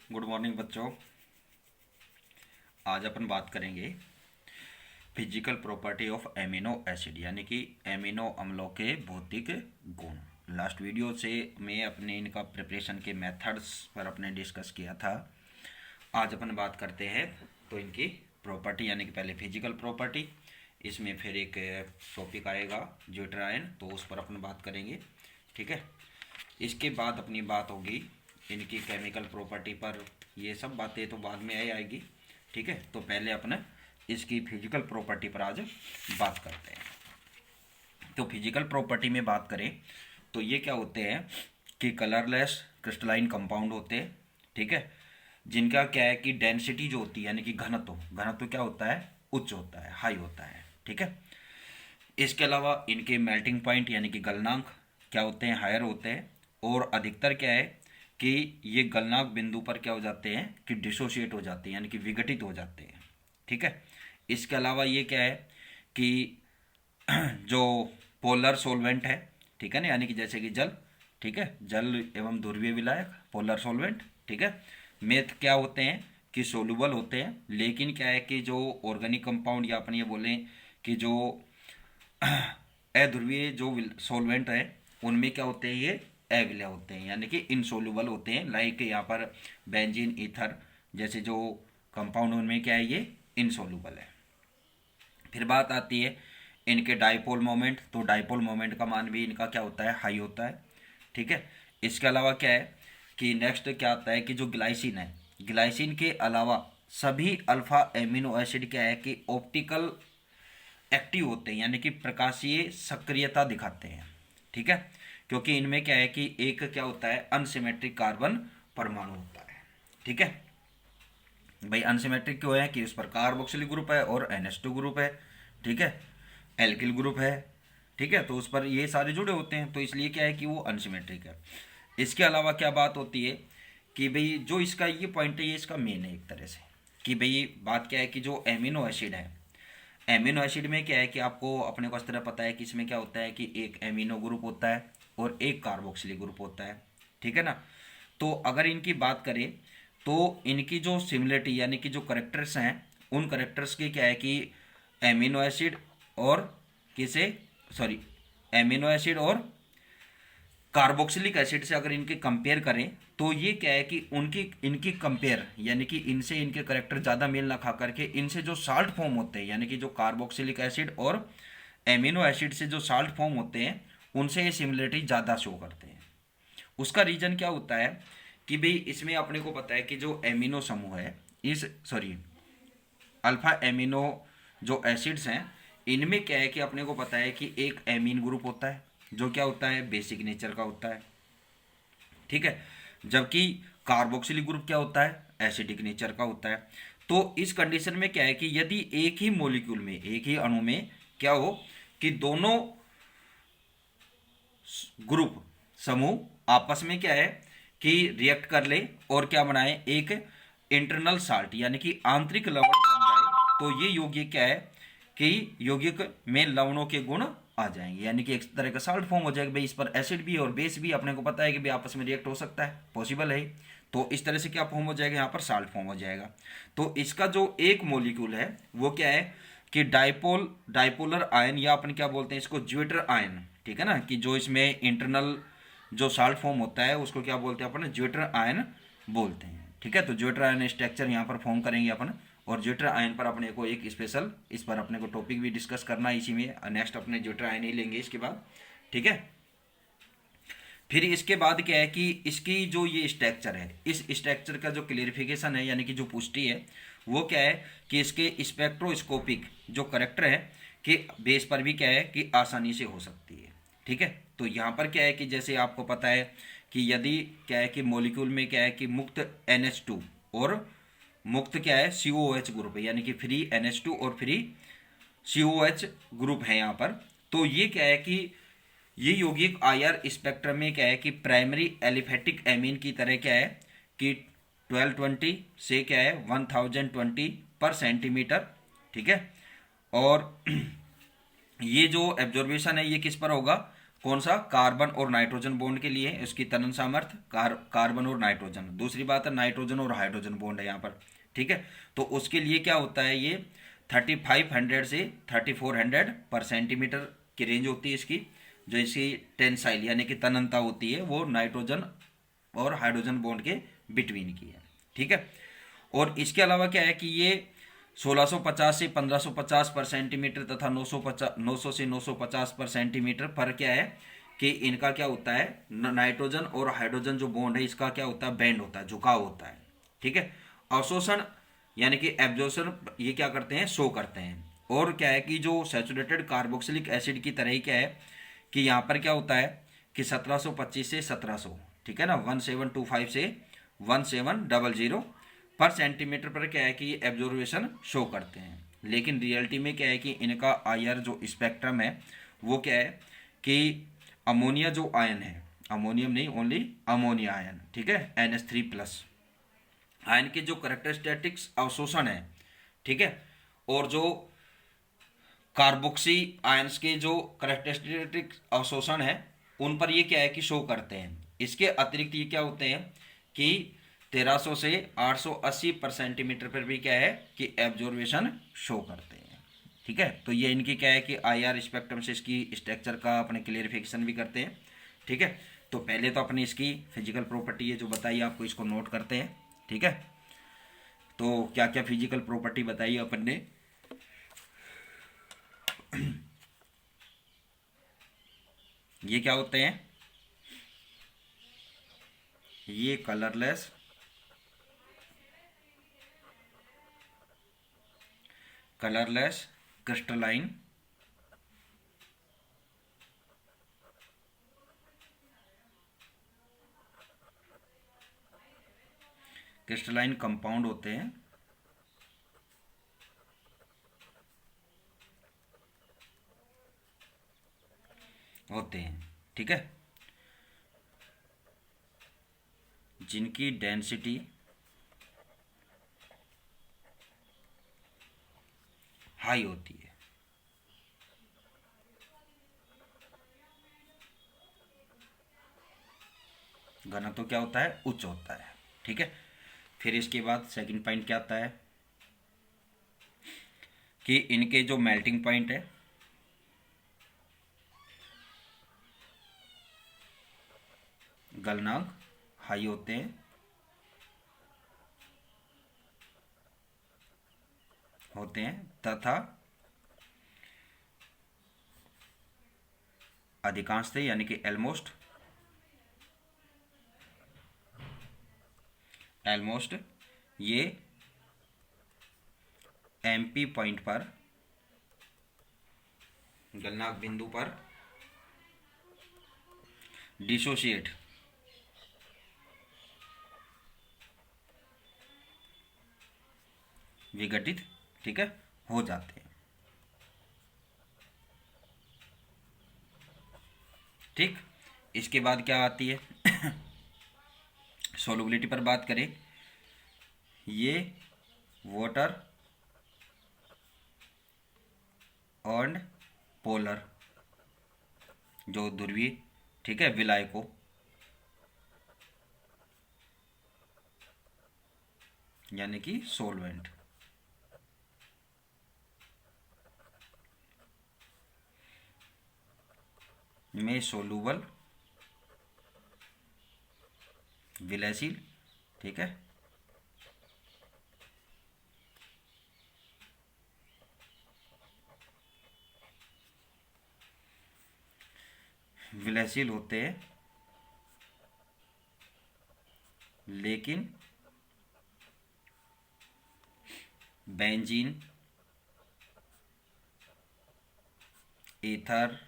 Good morning बच्चों। आज अपन बात करेंगे physical property of amino acid यानी कि एमिनो अम्लों के भौतिक गुण। लास्ट वीडियो से मैं अपने इनका प्रिपरेशन के मेथड्स पर अपने डिस्कस किया था। आज अपन बात करते हैं तो इनकी प्रॉपर्टी यानी कि पहले फिजिकल प्रॉपर्टी, इसमें फिर एक टॉपिक आएगा ज्यूट्राइन, तो उस पर अपन बात करेंगे। ठीक है, इसके बाद अपनी बात होगी इनकी केमिकल प्रॉपर्टी पर। ये सब बातें तो बाद में आएगी। ठीक है, तो पहले अपने इसकी फिजिकल प्रॉपर्टी पर आज बात करते हैं। तो फिजिकल प्रॉपर्टी में बात करें तो ये क्या होते हैं कि कलरलेस क्रिस्टलाइन कंपाउंड होते हैं। ठीक है, जिनका क्या है कि डेंसिटी जो होती है यानी कि घनत्व घनत्व क्या होता है, उच्च होता है, हाई होता है। ठीक है, इसके अलावा इनके मेल्टिंग पॉइंट यानी कि गलनांक क्या होते हैं, हायर होते हैं। और अधिकतर क्या है कि ये गलनांक बिंदु पर क्या हो जाते हैं कि डिसोशिएट हो जाते हैं यानी कि विघटित हो जाते हैं। ठीक है, इसके अलावा ये क्या है कि जो पोलर सोलवेंट है, ठीक है ना, यानी कि जैसे कि जल, ठीक है, जल एवं ध्रुवीय विलायक पोलर सोलवेंट। ठीक है, मेथ क्या होते हैं कि सोलुबल होते हैं, लेकिन क्या है कि जो ऑर्गेनिक कंपाउंड या अपन ये बोलें कि जो अध्रुवीय जो सोलवेंट है उनमें क्या होते हैं, ये अविलय होते हैं यानी कि इनसोल्यूबल होते हैं। लाइक यहाँ पर बेंजीन, ईथर जैसे जो कंपाउंड उनमें क्या है, ये इनसोल्यूबल है। फिर बात आती है इनके डाइपोल मोमेंट, तो डाइपोल मोमेंट का मान भी इनका क्या होता है, हाई होता है। ठीक है, इसके अलावा क्या है कि नेक्स्ट क्या आता है कि जो ग्लाइसिन है, ग्लाइसिन के अलावा सभी अल्फा एमिनो एसिड क्या है कि ऑप्टिकल एक्टिव होते हैं यानी कि प्रकाशीय सक्रियता दिखाते हैं। ठीक है, क्योंकि इनमें क्या है कि एक क्या होता है, अनसिमेट्रिक कार्बन परमाणु होता है। ठीक है भाई, अनसिमेट्रिक क्यों है कि उस पर कार्बोक्सिलिक ग्रुप है और NH2 ग्रुप है। ठीक है, एल्किल ग्रुप है। ठीक है, तो उस पर ये सारे जुड़े होते हैं, तो इसलिए क्या है कि वो अनसिमेट्रिक है। इसके अलावा क्या बात होती है कि भाई जो इसका ये पॉइंट है, ये इसका मेन है एक तरह से, कि भाई बात क्या है कि जो एमिनो एसिड है, एमिनो एसिड में क्या है कि आपको अपने को इस तरह पता है कि इसमें क्या होता है कि एक एमिनो ग्रुप होता है और एक कार्बोक्सिलिक ग्रुप होता है। ठीक है ना, तो अगर इनकी बात करें तो इनकी जो सिमिलरिटी यानी कि जो करेक्टर्स हैं, उन करेक्टर्स के क्या है कि एमिनो एसिड और किसे, सॉरी, एमिनो एसिड और कार्बोक्सिलिक एसिड से अगर इनके कंपेयर करें तो ये क्या है कि उनकी इनकी कंपेयर यानी कि इनसे इनके करेक्टर ज़्यादा मेल ना खा करके इनसे जो साल्ट फॉर्म होते हैं यानी कि जो कार्बोक्सिलिक एसिड और एमिनो एसिड से जो साल्ट फॉर्म होते हैं उनसे ये सिमिलरिटी ज़्यादा शो करते हैं। उसका रीज़न क्या होता है कि भाई इसमें अपने को पता है कि जो एमिनो समूह है, इस सॉरी अल्फा एमिनो जो एसिड्स हैं, इनमें क्या है कि अपने को पता है कि एक एमीन ग्रुप होता है जो क्या होता है, बेसिक नेचर का होता है। ठीक है, जबकि कार्बोक्सिलिक ग्रुप क्या होता है, एसिडिक नेचर का होता है। तो इस कंडीशन में क्या है कि यदि एक ही मॉलिक्यूल में, एक ही अणु में क्या हो कि दोनों ग्रुप समूह आपस में क्या है कि रिएक्ट कर ले और क्या बनाए, एक इंटरनल साल्ट यानी कि आंतरिक लवण बन जाए, तो ये यौगिक क्या है कि यौगिक में लवणों के गुण आ जाएंगे यानी कि एक तरह का साल्ट फॉर्म हो जाएगा। भाई इस पर एसिड भी और बेस भी अपने को पता है कि भाई आपस में रिएक्ट हो सकता है, पॉसिबल है। तो इस तरह से क्या फॉर्म हो जाएगा, यहाँ पर साल्ट फॉर्म हो जाएगा। तो इसका जो एक मोलिक्यूल है वो क्या है कि डाइपोलर आयन या अपन क्या बोलते हैं इसको, ज्वेटर आयन। ठीक है ना, कि जो इसमें इंटरनल जो साल्ट फॉर्म होता है उसको क्या बोलते हैं अपन, ज्वेटर आयन बोलते हैं। ठीक है, तो ज्वेटर आयन स्ट्रक्चर यहाँ पर फॉर्म करेंगे अपन, और ज्वेटर आयन पर अपने को एक स्पेशल, इस पर अपने को टॉपिक भी डिस्कस करना है इसी में, नेक्स्ट अपने ज्वेटर आयन ही लेंगे इसके बाद। ठीक है, फिर इसके बाद क्या है कि इसकी जो ये स्ट्रक्चर है, इस स्ट्रक्चर का जो क्लियरिफिकेशन है यानी कि जो पुष्टि है वो क्या है कि इसके स्पेक्ट्रोस्कोपिक जो करेक्टर है कि बेस पर भी क्या है कि आसानी से हो सकती है। ठीक है, तो यहाँ पर क्या है कि जैसे आपको पता है कि यदि क्या है कि मॉलिक्यूल में क्या है कि मुक्त NH2 और मुक्त क्या है COH ग्रुप है यानी कि फ्री NH2 और फ्री COH ग्रुप है यहाँ पर, तो ये क्या है कि ये यौगिक IR स्पेक्ट्रम में क्या है कि प्राइमरी एलिफेटिक एमीन की तरह क्या है कि 1220 से क्या है 1020 पर सेंटीमीटर। ठीक है, और ये जो एब्जॉर्बेशन है ये किस पर होगा, कौन सा, कार्बन और नाइट्रोजन बॉन्ड के लिए इसकी तनन सामर्थ्य कार्बन और नाइट्रोजन। दूसरी बात है नाइट्रोजन और हाइड्रोजन बॉन्ड है यहाँ पर, ठीक है। तो उसके लिए क्या होता है, ये 3500 से 3400 पर सेंटीमीटर की रेंज होती है इसकी। जो इसकी टेंसाइल यानी कि तननता होती है वो नाइट्रोजन और हाइड्रोजन बॉन्ड के बिटवीन की है, ठीक है। और इसके अलावा क्या है कि ये 1650 से 1550 पर सेंटीमीटर तथा 900 से 950 पर सेंटीमीटर पर क्या है कि इनका क्या होता है, नाइट्रोजन और हाइड्रोजन जो बॉन्ड है इसका क्या होता है, बेंड होता है, झुकाव होता है, ठीक है। अवशोषण यानी कि एब्जॉर्प्शन ये क्या करते हैं, शो करते हैं। और क्या है कि जो सैचुरेटेड कार्बोक्सिलिक एसिड की तरह ही क्या है कि यहाँ पर क्या होता है कि 1725 से 1700, ठीक है ना, 1725 से 1700 पर सेंटीमीटर पर क्या है कि ये एब्जॉर्वेशन शो करते हैं। लेकिन रियलिटी में क्या है कि इनका आईआर जो स्पेक्ट्रम है वो क्या है कि अमोनिया जो आयन है, अमोनियम नहीं ओनली अमोनिया आयन, ठीक है, NH3+ आयन के जो करेक्टरिस्टिक्स अवशोषण है, ठीक है, और जो कार्बोक्सी आयंस के जो करेक्टरिस्टिक अवशोषण है उन पर ये क्या है कि शो करते हैं। इसके अतिरिक्त ये क्या होते हैं कि 1300 से 880 पर सेंटीमीटर पर भी क्या है कि एब्जॉर्वेशन शो करते हैं, ठीक है। तो ये इनकी क्या है कि आईआर स्पेक्ट्रम से इसकी स्ट्रक्चर का अपने क्लियरिफिकेशन भी करते हैं, ठीक है। तो पहले तो अपनी इसकी फिजिकल प्रॉपर्टी है जो बताइए आपको, इसको नोट करते हैं, ठीक है। तो क्या क्या फिजिकल प्रॉपर्टी बताइए अपन ने। ये क्या होते हैं, ये कलरलेस, क्रिस्टलाइन कंपाउंड होते हैं, ठीक है, जिनकी डेंसिटी हाई होती है, घनत्व क्या होता है, उच्च होता है, ठीक है। फिर इसके बाद सेकंड पॉइंट क्या आता है कि इनके जो मेल्टिंग पॉइंट है गलनांक हाई होते हैं, तथा अधिकांशतः यानी कि ऑलमोस्ट ये MP पॉइंट पर, गलनांक बिंदु पर डिसोशिएट विघटित, ठीक है, हो जाते हैं, ठीक। इसके बाद क्या आती है सोलुबिलिटी पर बात करें, ये वाटर और पोलर जो ध्रुवीय, ठीक है, विलाय को यानी कि सोलवेंट में सोलूबल, विलयशील, ठीक है, विलयशील होते हैं, लेकिन बेंजीन, ईथर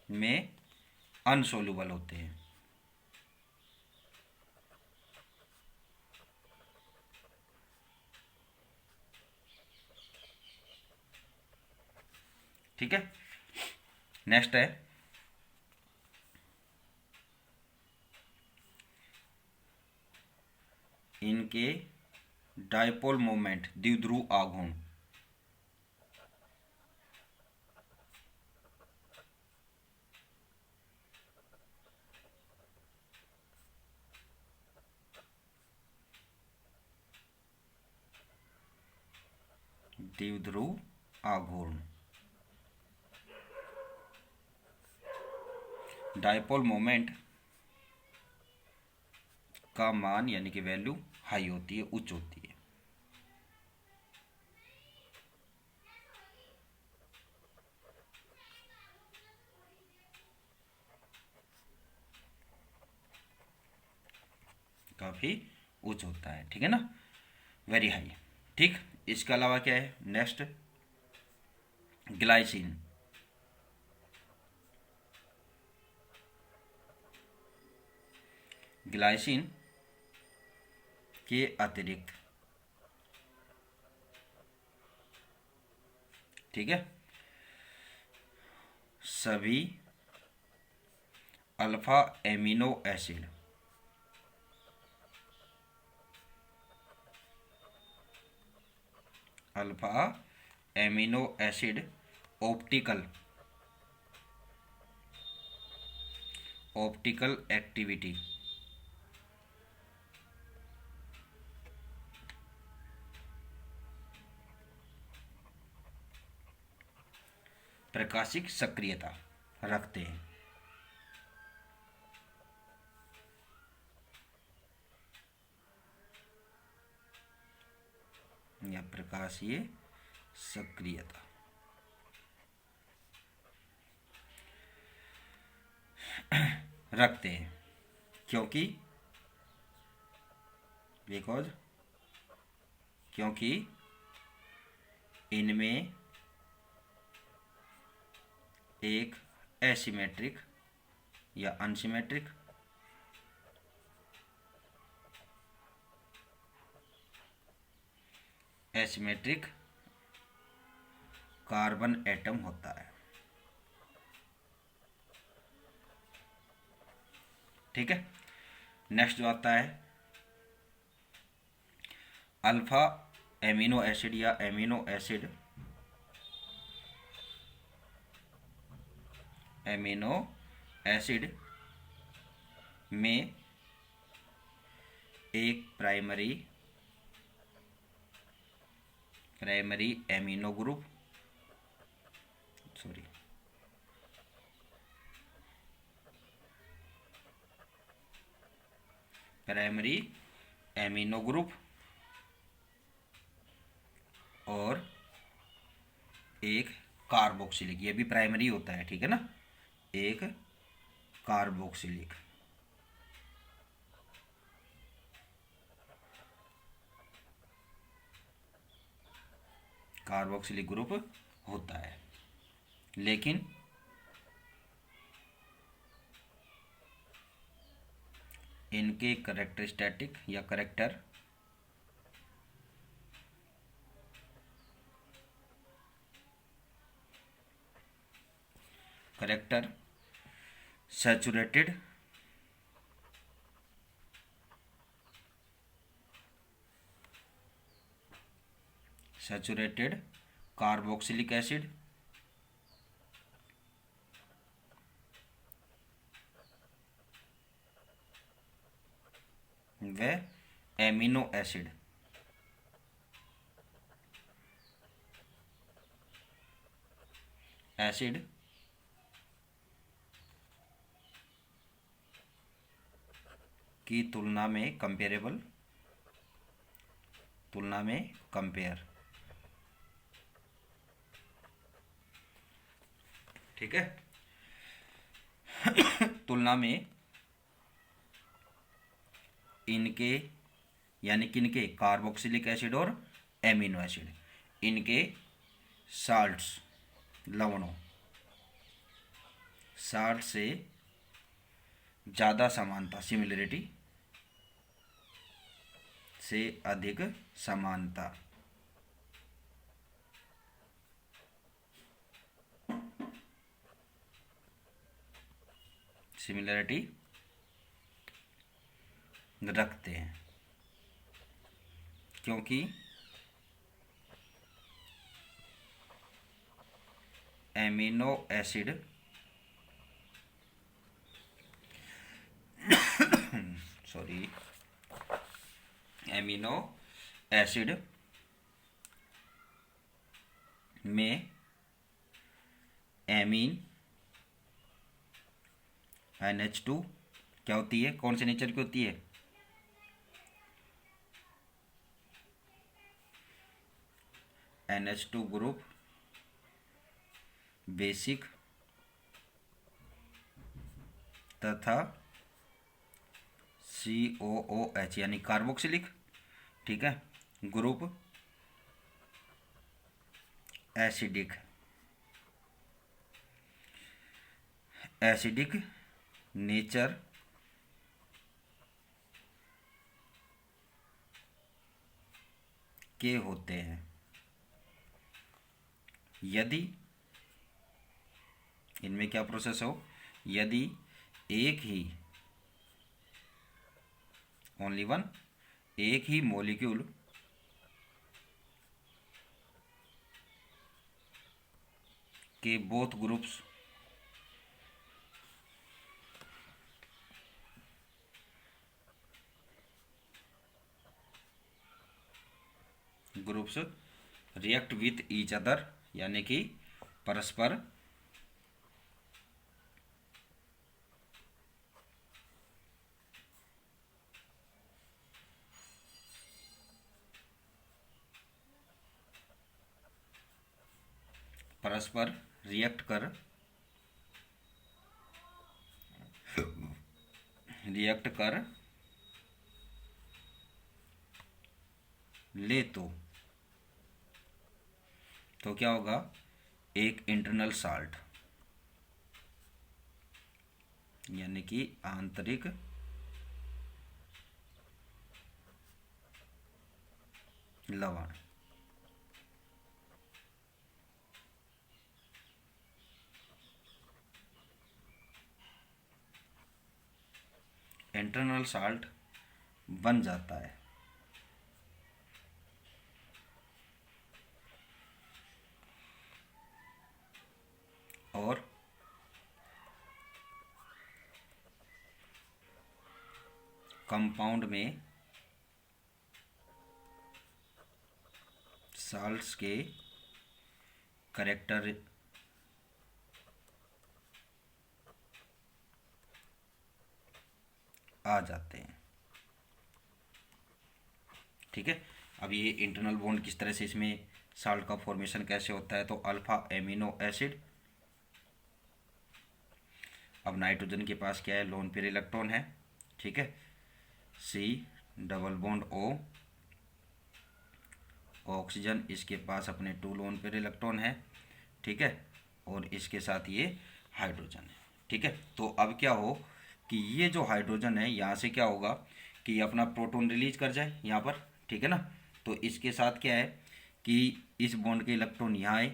में अनसोल्यूबल होते हैं, ठीक है। नेक्स्ट है इनके डायपोल मोमेंट, द्विध्रुव आघूर्ण, द्विध्रुव आघूर्ण। डायपोल मोमेंट का मान यानी कि वैल्यू हाई होती है, उच्च होती है। काफी उच्च होता है, ठीक है ना, वेरी हाई। ठीक, इसके अलावा क्या है नेक्स्ट, ग्लाइसिन। ग्लाइसिन के अतिरिक्त, ठीक है, सभी alpha amino acid alpha amino acid optical activity प्रकाशिक सक्रियता रखते हैं। या प्रकाशीय सक्रियता रखते हैं, क्योंकि इनमें एक एसिमेट्रिक या अनसिमेट्रिक कार्बन एटम होता है। ठीक है, नेक्स्ट जो आता है अल्फा एमिनो एसिड या एमिनो एसिड में एक प्राइमरी एमिनो ग्रुप और एक कार्बोक्सिलिक, ये भी प्राइमरी होता है, ठीक है ना, एक कार्बोक्सिलिक ग्रुप होता है। लेकिन इनके कैरेक्टरिस्टिक या करेक्टर सैचुरेटेड कार्बोक्सिलिक एसिड व एमिनो एसिड की तुलना में कंपेयर, ठीक है, तुलना में इनके यानी कि इनके कार्बोक्सिलिक एसिड और एमिनो एसिड, इनके साल्ट्स लवणों साल्ट से ज़्यादा समानता, सिमिलरिटी से अधिक समानता, सिमिलरिटी रखते हैं, क्योंकि एमिनो एसिड में एमीन NH2 क्या होती है, कौन से नेचर की होती है, NH2 ग्रुप बेसिक तथा COOH यानी कार्बोक्सिलिक, ठीक है, ग्रुप एसिडिक नेचर के होते हैं। यदि इनमें क्या प्रोसेस हो, यदि एक ही ओनली वन एक ही मॉलिक्यूल के both groups react with each other यानी कि परस्पर रिएक्ट कर ले तो क्या होगा, एक इंटरनल साल्ट यानी कि आंतरिक लवण इंटरनल साल्ट बन जाता है। और कंपाउंड में साल्ट्स के कैरेक्टर आ जाते हैं, ठीक है। अब ये इंटरनल बॉन्ड किस तरह से, इसमें साल्ट का फॉर्मेशन कैसे होता है, तो अल्फा एमिनो एसिड, अब नाइट्रोजन के पास क्या है, लोन पेयर इलेक्ट्रॉन है, ठीक है, C double bond O, oxygen इसके पास अपने 2 लोन पेयर इलेक्ट्रॉन है, ठीक है, और इसके साथ ये हाइड्रोजन है, ठीक है। तो अब क्या हो कि ये जो हाइड्रोजन है यहाँ से क्या होगा कि ये अपना प्रोटॉन रिलीज कर जाए यहाँ पर, ठीक है ना। तो इसके साथ क्या है कि इस बॉन्ड के इलेक्ट्रॉन यहाँ आए,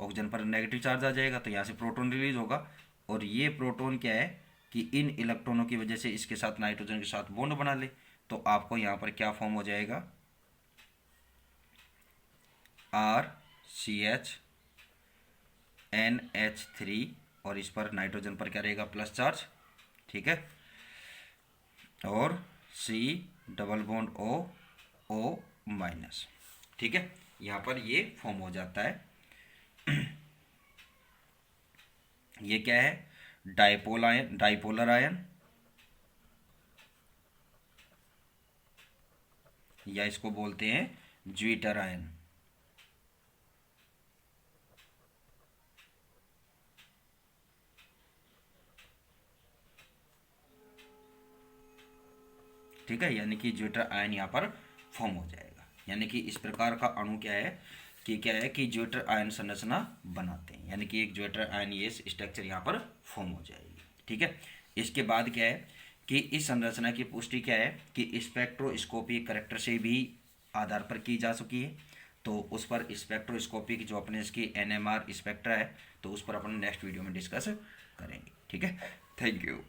ऑक्सीजन पर नेगेटिव चार्ज आ जाएगा तो यहाँ से प्रोटॉन रिलीज होगा, और ये प्रोटॉन क्या है कि इन इलेक्ट्रॉनों की वजह से इसके साथ नाइट्रोजन के साथ बॉन्ड बना ले, तो आपको यहाँ पर क्या फॉर्म हो जाएगा, RCH NH3, और इस पर नाइट्रोजन पर क्या रहेगा, प्लस चार्ज, ठीक है, और C double bond O minus, ठीक है, यहाँ पर ये फॉर्म हो जाता है। ये क्या है, डाइपोलर आयन, या इसको बोलते हैं ज्विटर आयन, ठीक है, यानी कि ज्विटर आयन यहाँ पर फॉर्म हो जाएगा। यानी कि इस प्रकार का अणु क्या है कि ज्विटर आयन संरचना बनाते हैं, यानी कि एक ज्विटर आयन ये स्ट्रक्चर यहाँ पर फॉर्म हो जाएगी, ठीक है। इसके बाद क्या है कि इस संरचना की पुष्टि क्या है कि स्पेक्ट्रोस्कोपी करैक्टर से भी आधार पर की जा चुकी है, तो उस पर स्पेक्ट्रोस्कोपी की जो अपने इसकी NMR स्पेक्ट्रा है, तो उस पर अपन नेक्स्ट वीडियो में डिस्कस करेंगे, ठीक है। Thank you.